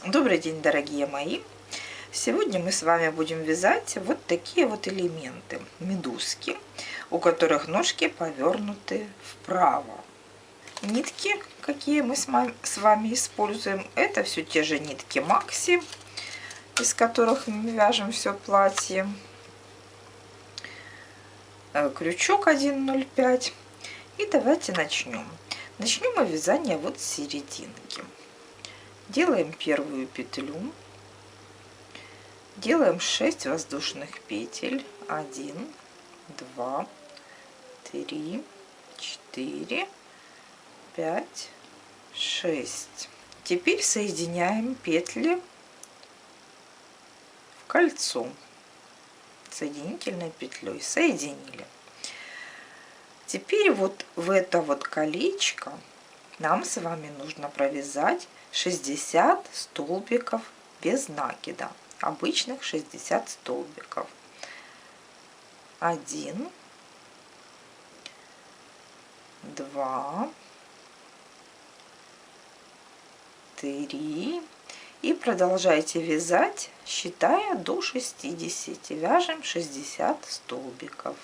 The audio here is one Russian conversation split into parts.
Добрый день, дорогие мои! Сегодня мы с вами будем вязать вот такие вот элементы, медузки, у которых ножки повернуты вправо. Нитки, какие мы с вами используем, это все те же нитки Макси, из которых мы вяжем все платье. Крючок 1,05. И давайте начнем. Начнем мы вязание вот с серединки. Делаем первую петлю. Делаем 6 воздушных петель. 1, 2, 3, 4, 5, 6. Теперь соединяем петли в кольцо соединительной петлей. Соединили. Теперь вот в это вот колечко нам с вами нужно провязать 60 столбиков без накида. Обычных 60 столбиков. 1, 2, 3. И продолжайте вязать, считая до 60. Вяжем 60 столбиков.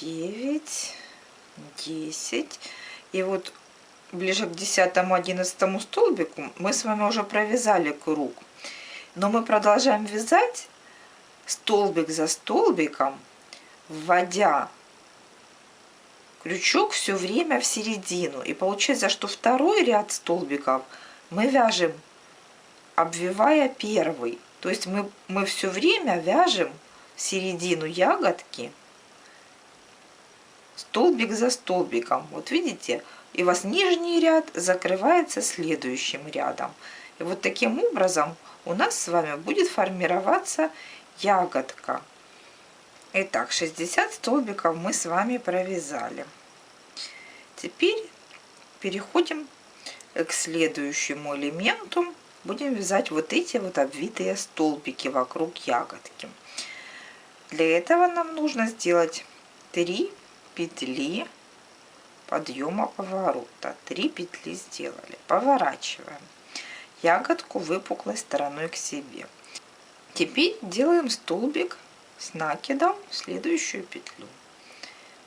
9, 10. И вот ближе к 10-11 столбику мы с вами уже провязали круг. Но мы продолжаем вязать столбик за столбиком, вводя крючок все время в середину. И получается, что второй ряд столбиков мы вяжем, обвивая первый. То есть мы все время вяжем середину ягодки столбик за столбиком. Вот видите, и у вас нижний ряд закрывается следующим рядом. И вот таким образом у нас с вами будет формироваться ягодка. Итак, 60 столбиков мы с вами провязали. Теперь переходим к следующему элементу. Будем вязать вот эти вот обвитые столбики вокруг ягодки. Для этого нам нужно сделать 3 петли подъема поворота. 3 петли сделали. Поворачиваем ягодку выпуклой стороной к себе. Теперь делаем столбик с накидом в следующую петлю.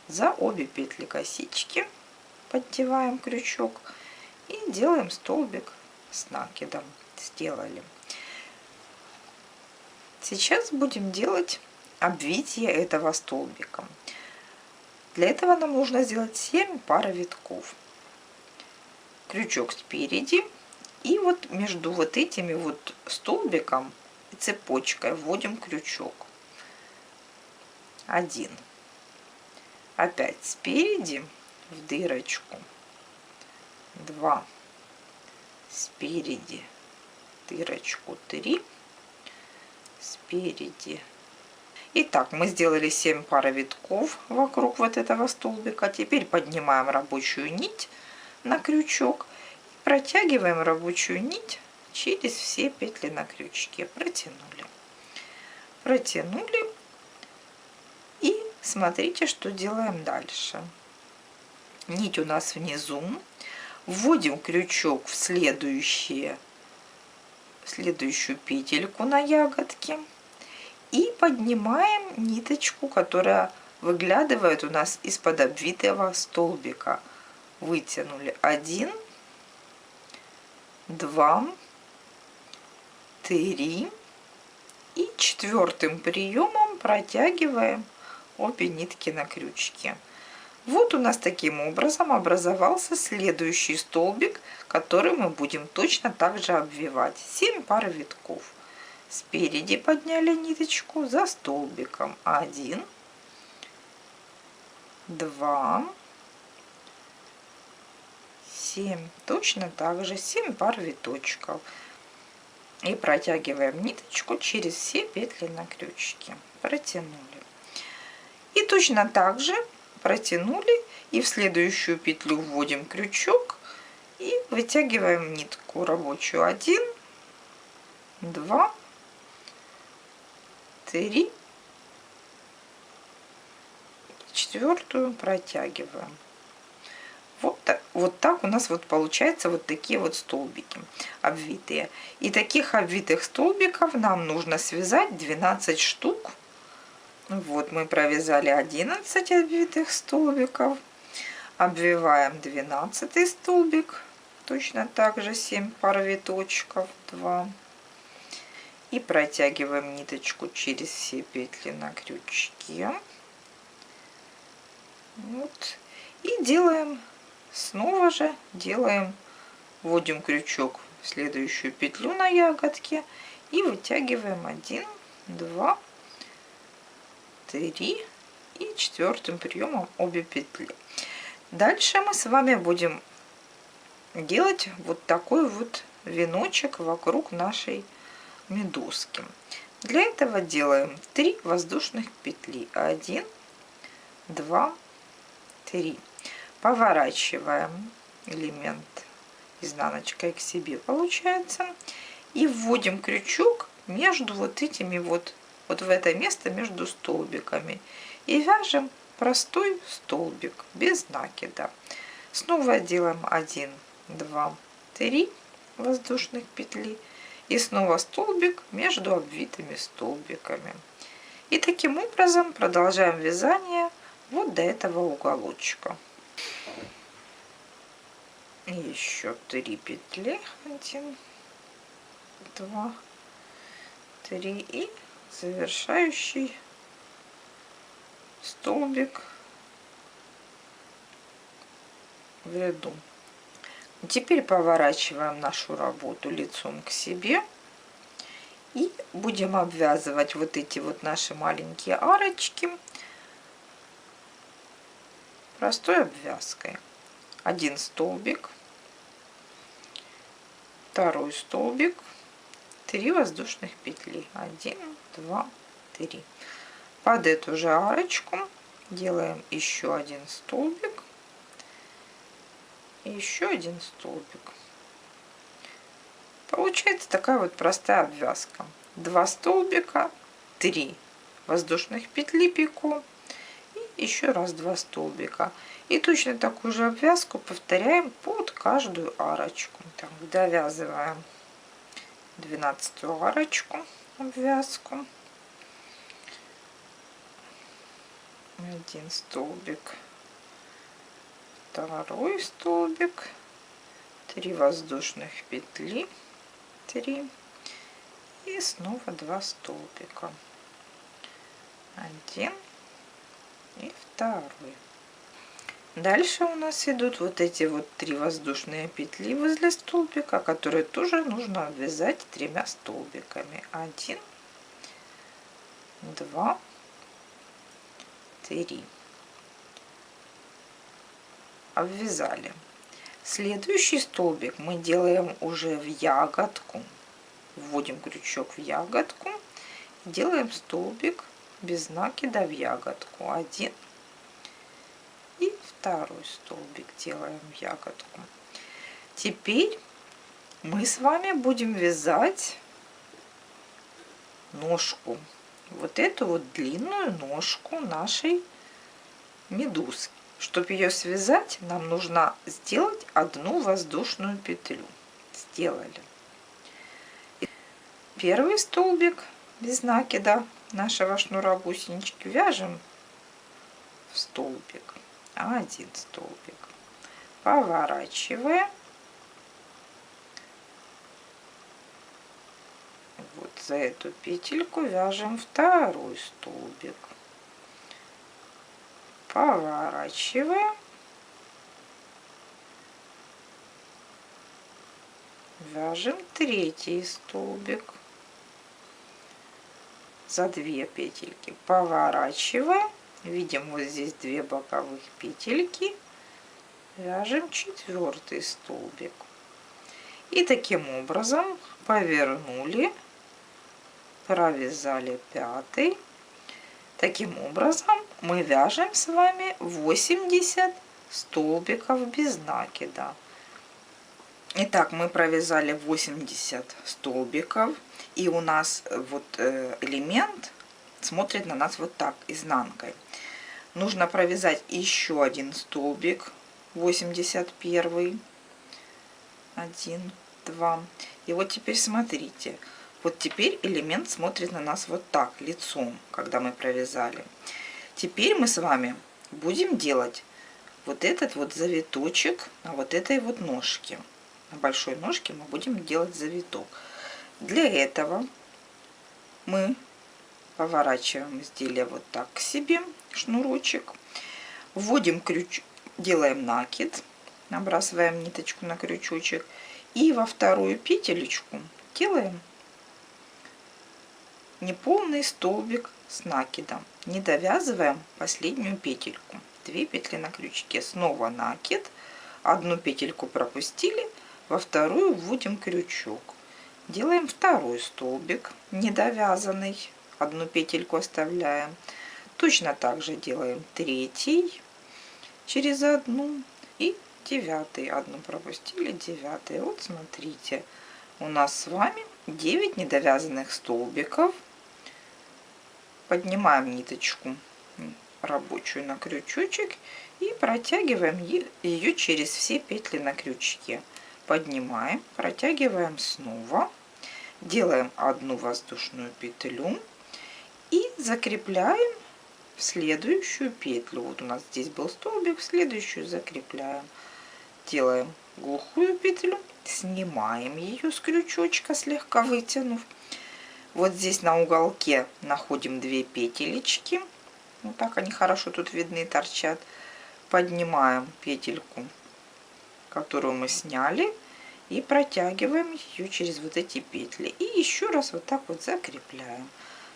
За обе петли косички поддеваем крючок и делаем столбик с накидом. Сделали. Сейчас будем делать обвитие этого столбика. Для этого нам нужно сделать 7 пар витков. Крючок спереди. И вот между вот этими вот столбиком и цепочкой вводим крючок. 1. Опять спереди в дырочку. 2. Спереди дырочку. 3. Спереди. Итак, мы сделали 7 пар витков вокруг вот этого столбика. Теперь поднимаем рабочую нить на крючок. Протягиваем рабочую нить через все петли на крючке. Протянули. Протянули. И смотрите, что делаем дальше. Нить у нас внизу. Вводим крючок в следующую петельку на ягодке. И поднимаем ниточку, которая выглядывает у нас из-под обвитого столбика. Вытянули 1, 2, 3 и 4-м приемом протягиваем обе нитки на крючке. Вот у нас таким образом образовался следующий столбик, который мы будем точно так же обвивать. 7 пар витков. Спереди подняли ниточку за столбиком. 1, 2, 7. Точно так же 7 пар виточков. И протягиваем ниточку через все петли на крючке. Протянули. И точно так же протянули. И в следующую петлю вводим крючок. И вытягиваем нитку рабочую. 1, 2, 3. 4-ю протягиваем. Вот так у нас вот получается вот такие вот столбики обвитые. И таких обвитых столбиков нам нужно связать 12 штук. Вот мы провязали 11 обвитых столбиков. Обвиваем 12 столбик. Точно так же 7 пар виточков. 2. И протягиваем ниточку через все петли на крючке. Вот. И делаем, снова же делаем, вводим крючок в следующую петлю на ягодке и вытягиваем 1, 2, 3 и четвертым приемом обе петли. Дальше мы с вами будем делать вот такой вот веночек вокруг нашей медузки. Для этого делаем 3 воздушных петли. 1, 2, 3. Поворачиваем элемент изнаночкой к себе, получается. И вводим крючок между вот этими вот в это место между столбиками. И вяжем простой столбик без накида. Снова делаем 1, 2, 3 воздушных петли. И снова столбик между обвитыми столбиками. И таким образом продолжаем вязание вот до этого уголочка. Еще 3 петли. 1, 2, 3 и завершающий столбик в ряду. Теперь поворачиваем нашу работу лицом к себе и будем обвязывать вот эти вот наши маленькие арочки простой обвязкой. 1 столбик, 2 столбик, 3 воздушных петли. 1, 2, 3. Под эту же арочку делаем еще 1 столбик. И еще 1 столбик. Получается такая вот простая обвязка. 2 столбика, 3 воздушных петли пико и еще раз 2 столбика. И точно такую же обвязку повторяем под каждую арочку. Так, довязываем 12-ю арочку, обвязку. 1 столбик, 2 столбик, 3 воздушных петли, 3 и снова 2 столбика, 1 и 2. Дальше у нас идут вот эти вот 3 воздушные петли возле столбика, которые тоже нужно обвязать 3 столбиками. 1, 2, 3. Обвязали. Следующий столбик мы делаем уже в ягодку. Вводим крючок в ягодку. Делаем столбик без накида в ягодку. 1 и 2 столбик делаем в ягодку. Теперь мы с вами будем вязать ножку. Вот эту вот длинную ножку нашей медузки. Чтобы ее связать, нам нужно сделать 1 воздушную петлю. Сделали. Первый столбик без накида нашего шнура бусиночки вяжем в столбик. 1 столбик. Поворачиваем. Вот за эту петельку вяжем 2 столбик. Поворачиваем. Вяжем 3 столбик. За 2 петельки поворачиваем. Видим вот здесь 2 боковых петельки. Вяжем 4 столбик. И таким образом повернули, провязали 5. Таким образом мы вяжем с вами 80 столбиков без накида. Итак, мы провязали 80 столбиков, и у нас вот элемент смотрит на нас вот так, изнанкой. Нужно провязать еще 1 столбик 81. 1, 2. И вот теперь смотрите. Вот теперь элемент смотрит на нас вот так, лицом, когда мы провязали. Теперь мы с вами будем делать вот этот вот завиточек на вот этой вот ножке. На большой ножке мы будем делать завиток. Для этого мы поворачиваем изделие вот так к себе, шнурочек. Вводим крючок, делаем накид, набрасываем ниточку на крючочек. И во вторую петелечку делаем неполный столбик с накидом. Не довязываем последнюю петельку. 2 петли на крючке. Снова накид. Одну петельку пропустили, во вторую вводим крючок. Делаем второй столбик недовязанный. Одну петельку оставляем. Точно так же делаем третий через одну и 9. Одну пропустили, 9. Вот смотрите, у нас с вами 9 недовязанных столбиков. Поднимаем ниточку рабочую на крючочек и протягиваем ее через все петли на крючке. Поднимаем, протягиваем снова, делаем одну воздушную петлю и закрепляем в следующую петлю. Вот у нас здесь был столбик, в следующую закрепляем. Делаем глухую петлю, снимаем ее с крючочка, слегка вытянув. Вот здесь на уголке находим 2 петелечки. Вот так они хорошо тут видны, торчат. Поднимаем петельку, которую мы сняли, и протягиваем ее через вот эти петли. И еще раз вот так вот закрепляем.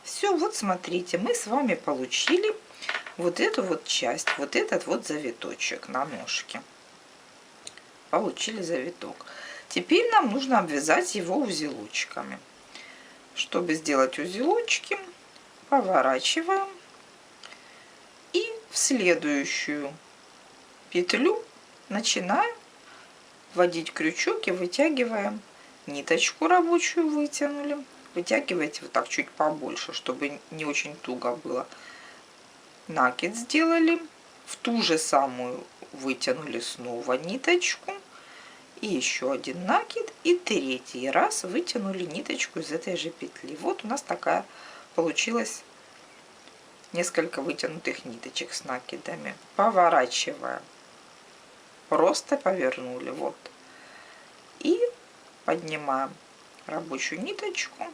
Все, вот смотрите, мы с вами получили вот эту вот часть, вот этот вот завиточек на ножке. Получили завиток. Теперь нам нужно обвязать его узелочками. Чтобы сделать узелочки, поворачиваем и в следующую петлю начинаем вводить крючок и вытягиваем ниточку рабочую, вытянули. Вытягивайте вот так чуть побольше, чтобы не очень туго было. Накид сделали, в ту же самую вытянули снова ниточку. И еще один накид, и третий раз вытянули ниточку из этой же петли. Вот у нас такая получилась несколько вытянутых ниточек с накидами. Поворачиваем, просто повернули, вот. И поднимаем рабочую ниточку,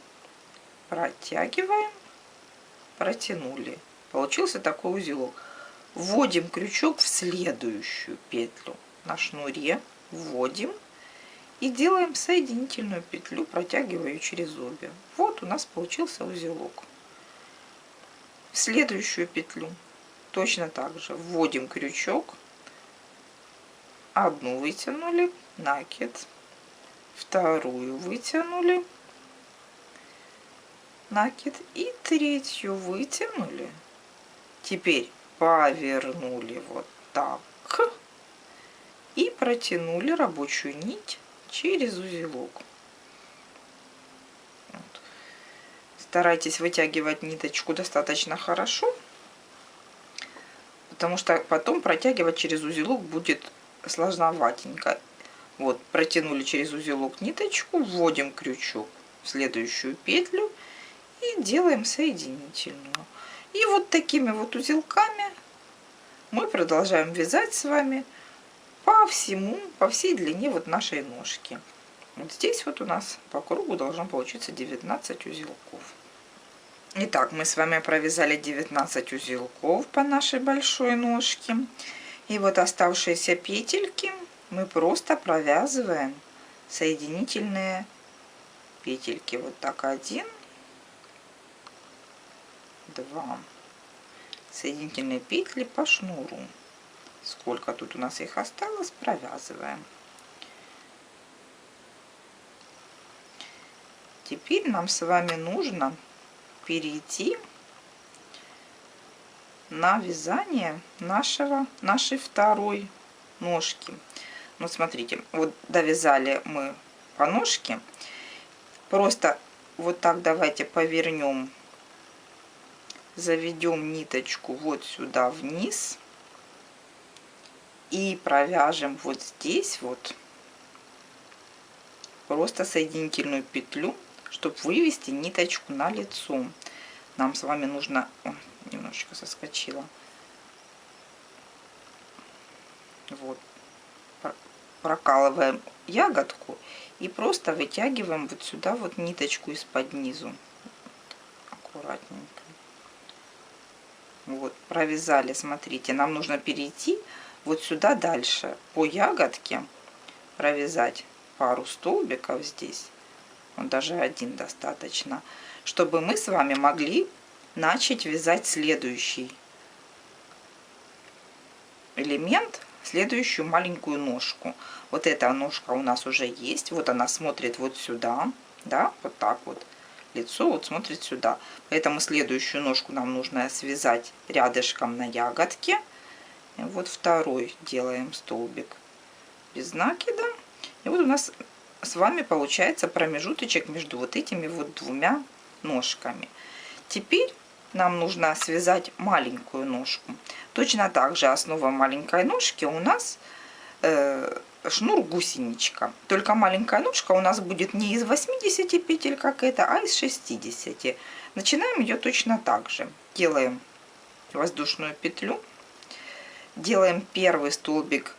протягиваем, протянули. Получился такой узелок. Вводим крючок в следующую петлю на шнуре. Вводим и делаем соединительную петлю, протягивая ее через обе. Вот у нас получился узелок. В следующую петлю точно так же вводим крючок, одну вытянули, накид, вторую вытянули, накид и третью вытянули. Теперь повернули вот так и протянули рабочую нить через узелок. Вот. Старайтесь вытягивать ниточку достаточно хорошо, потому что потом протягивать через узелок будет сложноватенько. Вот, протянули через узелок ниточку, вводим крючок в следующую петлю и делаем соединительную. И вот такими вот узелками мы продолжаем вязать с вами по всей длине вот нашей ножки. Вот здесь вот у нас по кругу должно получиться 19 узелков. Итак, мы с вами провязали 19 узелков по нашей большой ножке. И вот оставшиеся петельки мы просто провязываем соединительные петельки. Вот так 1, 2. Соединительные петли по шнуру. Сколько тут у нас их осталось, провязываем. Теперь нам с вами нужно перейти на вязание нашей второй ножки. Ну, смотрите, вот довязали мы по ножке. Просто вот так давайте повернем, заведем ниточку вот сюда вниз. И провяжем вот здесь вот просто соединительную петлю, чтобы вывести ниточку на лицо. Нам с вами нужно... О, немножечко соскочила. Вот. Прокалываем ягодку и просто вытягиваем вот сюда вот ниточку из-под низу. Аккуратненько. Вот, провязали, смотрите, нам нужно перейти вот сюда дальше. По ягодке провязать пару столбиков здесь. Вот даже один достаточно. Чтобы мы с вами могли начать вязать следующий элемент, следующую маленькую ножку. Вот эта ножка у нас уже есть. Вот она смотрит вот сюда. Да, вот так вот. Лицо вот смотрит сюда. Поэтому следующую ножку нам нужно связать рядышком на ягодке. И вот второй делаем столбик без накида. И вот у нас с вами получается промежуточек между вот этими вот двумя ножками. Теперь нам нужно связать маленькую ножку. Точно так же основа маленькой ножки у нас шнур гусеничка. Только маленькая ножка у нас будет не из 80 петель, как это, а из 60. Начинаем ее точно так же. Делаем воздушную петлю. Делаем первый столбик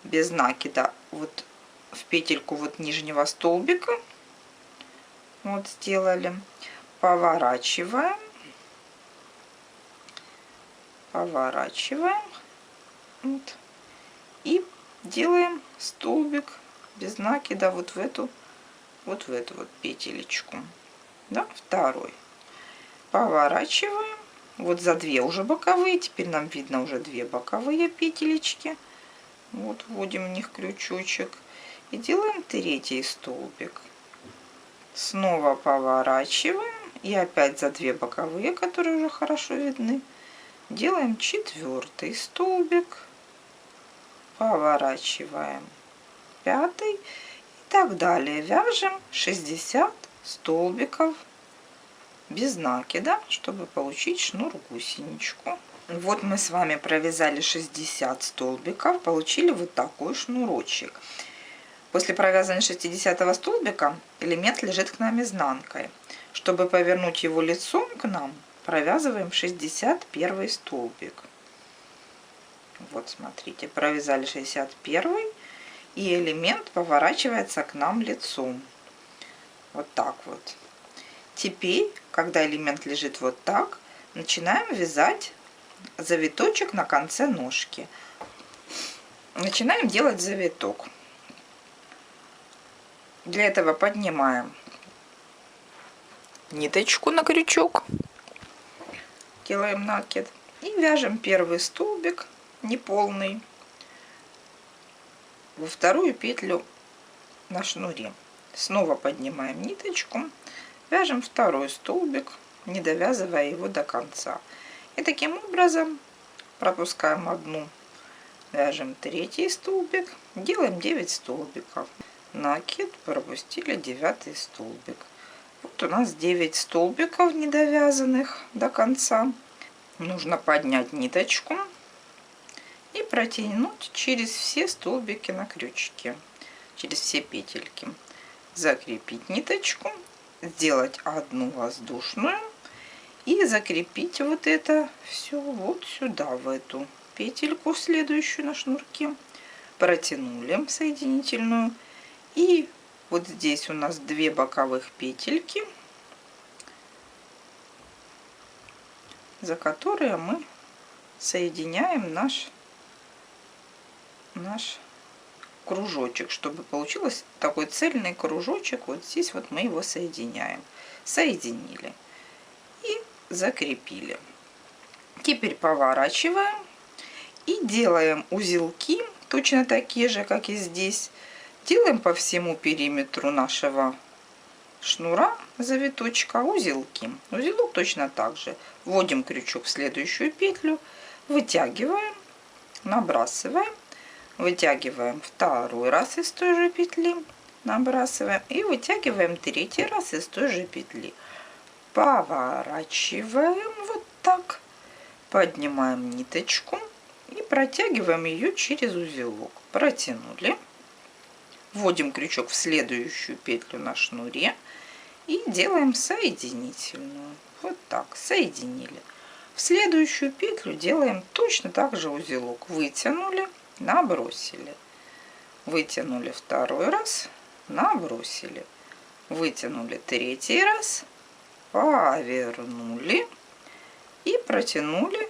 без накида вот в петельку вот нижнего столбика. Вот сделали. Поворачиваем. Поворачиваем. Вот. И делаем столбик без накида вот в эту вот петелечку. Да, второй. Поворачиваем. Вот за две уже боковые. Теперь нам видно уже две боковые петелечки. Вот вводим в них крючочек. И делаем третий столбик. Снова поворачиваем. И опять за две боковые, которые уже хорошо видны, делаем четвертый столбик. Поворачиваем пятый. И так далее. Вяжем 60 столбиков без накида, чтобы получить шнур гусеничку. Вот мы с вами провязали 60 столбиков, получили вот такой шнурочек. После провязывания 60 столбика элемент лежит к нам изнанкой. Чтобы повернуть его лицом к нам, провязываем 61 столбик. Вот смотрите, провязали 61, и элемент поворачивается к нам лицом. Вот так вот. Теперь, когда элемент лежит вот так, начинаем вязать завиточек на конце ножки. Начинаем делать завиток. Для этого поднимаем ниточку на крючок, делаем накид и вяжем первый столбик неполный во вторую петлю на шнуре. Снова поднимаем ниточку, вяжем второй столбик, не довязывая его до конца. И таким образом пропускаем одну, вяжем третий столбик, делаем 9 столбиков. Накид, пропустили 9 столбик. Вот у нас 9 столбиков недовязанных до конца. Нужно поднять ниточку и протянуть через все столбики на крючке, через все петельки. Закрепить ниточку, сделать одну воздушную и закрепить вот это все вот сюда, в эту петельку следующую на шнурке. Протянули соединительную. И вот здесь у нас 2 боковых петельки, за которые мы соединяем наш кружочек, чтобы получился такой цельный кружочек. Вот здесь вот мы его соединяем. Соединили и закрепили. Теперь поворачиваем и делаем узелки, точно такие же, как и здесь. Делаем по всему периметру нашего шнура завиточка узелки. Узелок точно так же. Вводим крючок в следующую петлю, вытягиваем, набрасываем, вытягиваем второй раз из той же петли, набрасываем и вытягиваем третий раз из той же петли. Поворачиваем вот так, поднимаем ниточку, и протягиваем ее через узелок. Протянули. Вводим крючок в следующую петлю на шнуре и делаем соединительную. Вот так, соединили. В следующую петлю делаем точно так же узелок. Вытянули, набросили. Вытянули второй раз, набросили. Вытянули третий раз, повернули и протянули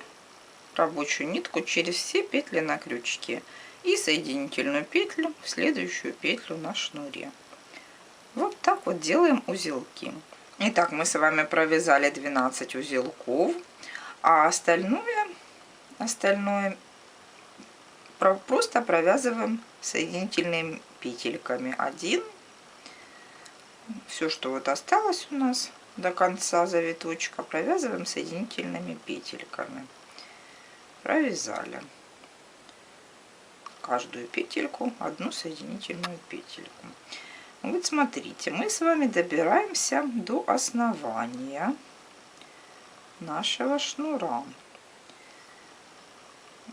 рабочую нитку через все петли на крючке и соединительную петлю в следующую петлю на шнуре. Вот так вот делаем узелки. Итак, мы с вами провязали 12 узелков, а остальное просто провязываем соединительными петельками. Один. Все, что вот осталось у нас до конца завиточка, провязываем соединительными петельками. Провязали каждую петельку одну соединительную петельку. Вот смотрите, мы с вами добираемся до основания нашего шнура,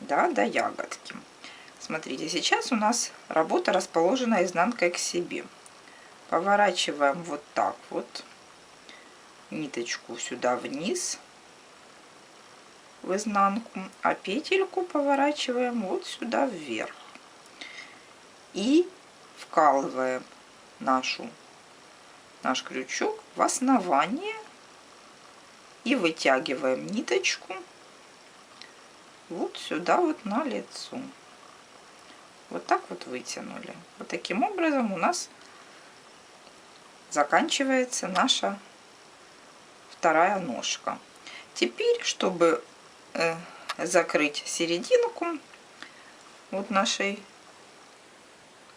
да, до ягодки. Смотрите, сейчас у нас работа расположена изнанкой к себе. Поворачиваем вот так вот ниточку сюда вниз в изнанку, а петельку поворачиваем вот сюда вверх и вкалываем наш крючок в основание и вытягиваем ниточку вот сюда вот на лицо. Вот так вот вытянули. Вот таким образом у нас заканчивается наша вторая ножка. Теперь, чтобы закрыть серединку вот нашей,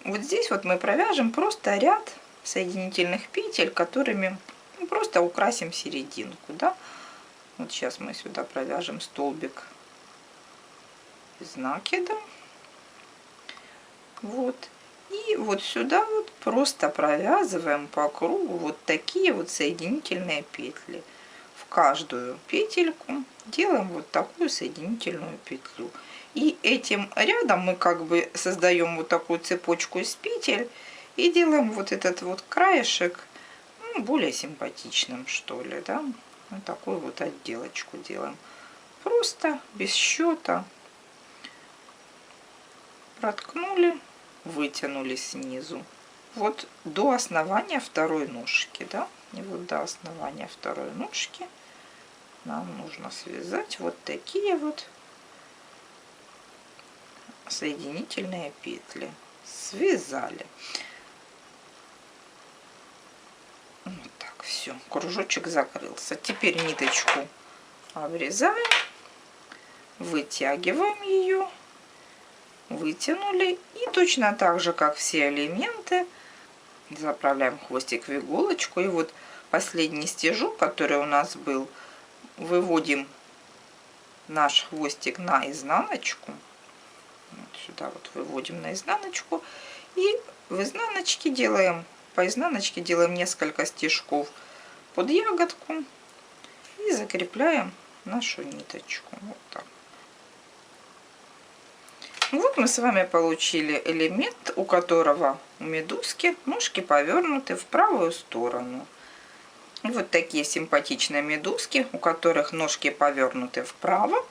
вот здесь вот мы провяжем просто ряд соединительных петель, которыми просто украсим серединку, да. Вот сейчас мы сюда провяжем столбик из накида. Вот. И вот сюда вот просто провязываем по кругу вот такие вот соединительные петли. В каждую петельку делаем вот такую соединительную петлю. И этим рядом мы как бы создаем вот такую цепочку из петель и делаем вот этот вот краешек, ну, более симпатичным, что ли, да. Вот такую вот отделочку делаем. Просто без счета проткнули, вытянули снизу вот до основания второй ножки, да, и вот до основания второй ножки нам нужно связать вот такие вот соединительные петли. Связали. Вот так, все, кружочек закрылся. Теперь ниточку обрезаем, вытягиваем ее, вытянули, и точно так же, как все элементы, заправляем хвостик в иголочку, и вот последний стежок, который у нас был, выводим наш хвостик на изнаночку, вот сюда вот выводим на изнаночку, и в изнаночке делаем, по изнаночке делаем несколько стежков под ягодку и закрепляем нашу ниточку вот так. Вот мы с вами получили элемент, у которого у медузки ножки повернуты в правую сторону. И вот такие симпатичные медузки, у которых ножки повернуты вправо,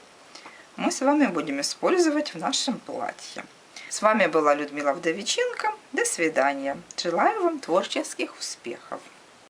мы с вами будем использовать в нашем платье. С вами была Людмила Вдовиченко. До свидания. Желаю вам творческих успехов.